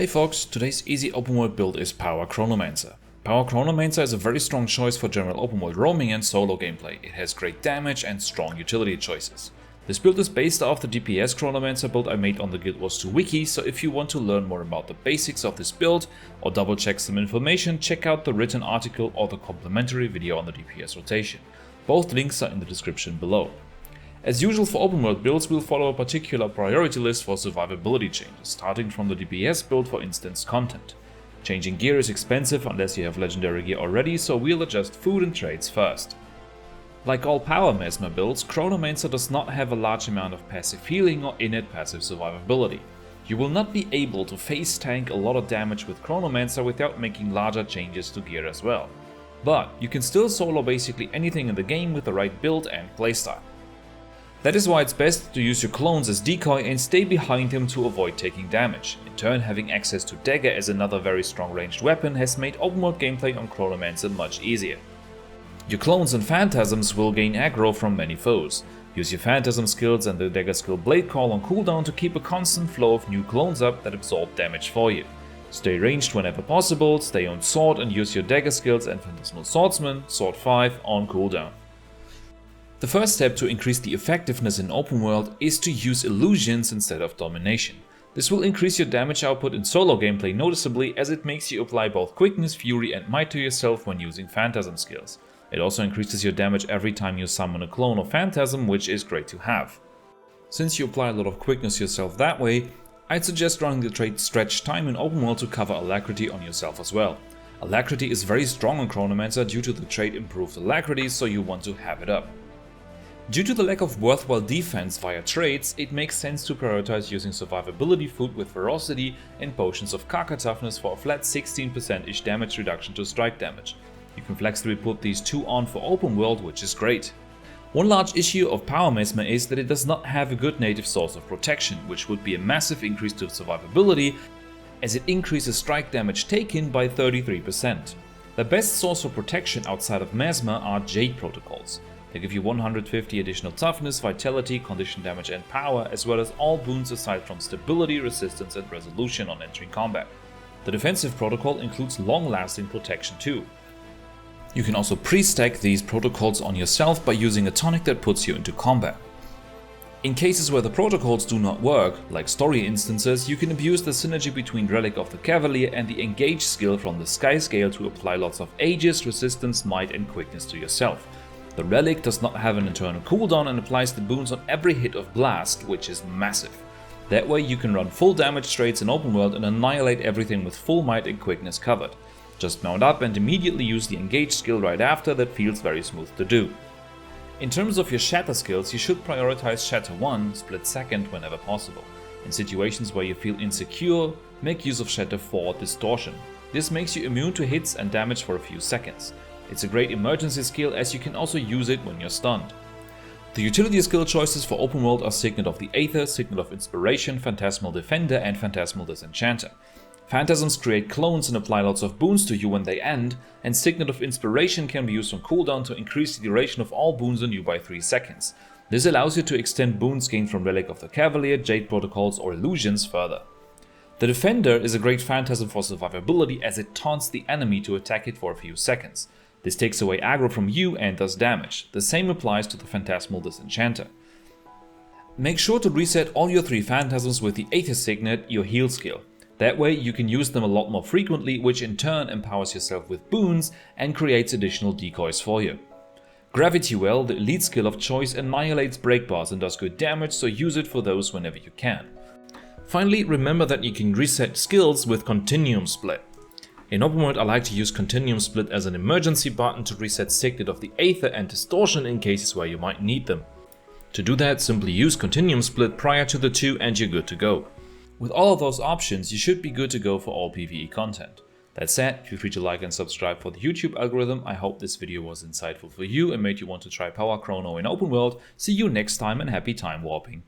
Hey folks, today's easy open world build is Power Chronomancer. Power Chronomancer is a very strong choice for general open world roaming and solo gameplay. It has great damage and strong utility choices. This build is based off the DPS Chronomancer build I made on the Guild Wars 2 wiki, so if you want to learn more about the basics of this build or double check some information, check out the written article or the complimentary video on the DPS rotation. Both links are in the description below. As usual for open world builds, we'll follow a particular priority list for survivability changes, starting from the DPS build for instance content. Changing gear is expensive unless you have legendary gear already, so we'll adjust food and trades first. Like all power Mesmer builds, Chronomancer does not have a large amount of passive healing or innate passive survivability. You will not be able to face tank a lot of damage with Chronomancer without making larger changes to gear as well. But you can still solo basically anything in the game with the right build and playstyle. That is why it's best to use your clones as decoy and stay behind him to avoid taking damage. In turn, having access to Dagger as another very strong ranged weapon has made open world gameplay on Chronomancer much easier. Your clones and phantasms will gain aggro from many foes. Use your phantasm skills and the Dagger skill Blade Call on cooldown to keep a constant flow of new clones up that absorb damage for you. Stay ranged whenever possible, stay on sword and use your Dagger skills and Phantasmal Swordsman, Sword 5 on cooldown. The first step to increase the effectiveness in open world is to use illusions instead of domination. This will increase your damage output in solo gameplay noticeably, as it makes you apply both quickness, fury and might to yourself when using phantasm skills. It also increases your damage every time you summon a clone or phantasm, which is great to have. Since you apply a lot of quickness yourself that way, I'd suggest running the trait Stretch Time in open world to cover Alacrity on yourself as well. Alacrity is very strong on Chronomancer due to the trait Improved Alacrity, so you want to have it up. Due to the lack of worthwhile defense via traits, it makes sense to prioritize using survivability food with Ferocity and potions of Kaka Toughness for a flat 16%-ish damage reduction to strike damage. You can flexibly put these two on for open world, which is great. One large issue of Power Mesmer is that it does not have a good native source of protection, which would be a massive increase to survivability, as it increases strike damage taken by 33%. The best source of protection outside of Mesmer are Jade protocols. They give you 150 additional toughness, vitality, condition damage and power, as well as all boons aside from stability, resistance and resolution on entering combat. The defensive protocol includes long-lasting protection too. You can also pre-stack these protocols on yourself by using a tonic that puts you into combat. In cases where the protocols do not work, like story instances, you can abuse the synergy between Relic of the Cavalier and the Engage skill from the Sky Scale to apply lots of Aegis, resistance, might and quickness to yourself. The Relic does not have an internal cooldown and applies the boons on every hit of Blast, which is massive. That way you can run full damage traits in open world and annihilate everything with full might and quickness covered. Just mount up and immediately use the Engage skill right after, that feels very smooth to do. In terms of your Shatter skills, you should prioritize Shatter 1, Split Second whenever possible. In situations where you feel insecure, make use of Shatter 4, Distortion. This makes you immune to hits and damage for a few seconds. It's a great emergency skill, as you can also use it when you're stunned. The utility skill choices for open world are Signet of the Aether, Signet of Inspiration, Phantasmal Defender and Phantasmal Disenchanter. Phantasms create clones and apply lots of boons to you when they end, and Signet of Inspiration can be used on cooldown to increase the duration of all boons on you by 3 seconds. This allows you to extend boons gained from Relic of the Cavalier, Jade protocols or illusions further. The Defender is a great phantasm for survivability, as it taunts the enemy to attack it for a few seconds. This takes away aggro from you and does damage. The same applies to the Phantasmal Disenchanter. Make sure to reset all your 3 phantasms with the Aether Signet, your heal skill. That way you can use them a lot more frequently, which in turn empowers yourself with boons and creates additional decoys for you. Gravity Well, the elite skill of choice, annihilates break bars and does good damage, so use it for those whenever you can. Finally, remember that you can reset skills with Continuum Split. In open world, I like to use Continuum Split as an emergency button to reset Signet of the Aether and Distortion in cases where you might need them. To do that, simply use Continuum Split prior to the 2 and you're good to go. With all of those options, you should be good to go for all PvE content. That said, feel free to like and subscribe for the YouTube algorithm. I hope this video was insightful for you and made you want to try Power Chrono in open world. See you next time and happy time warping.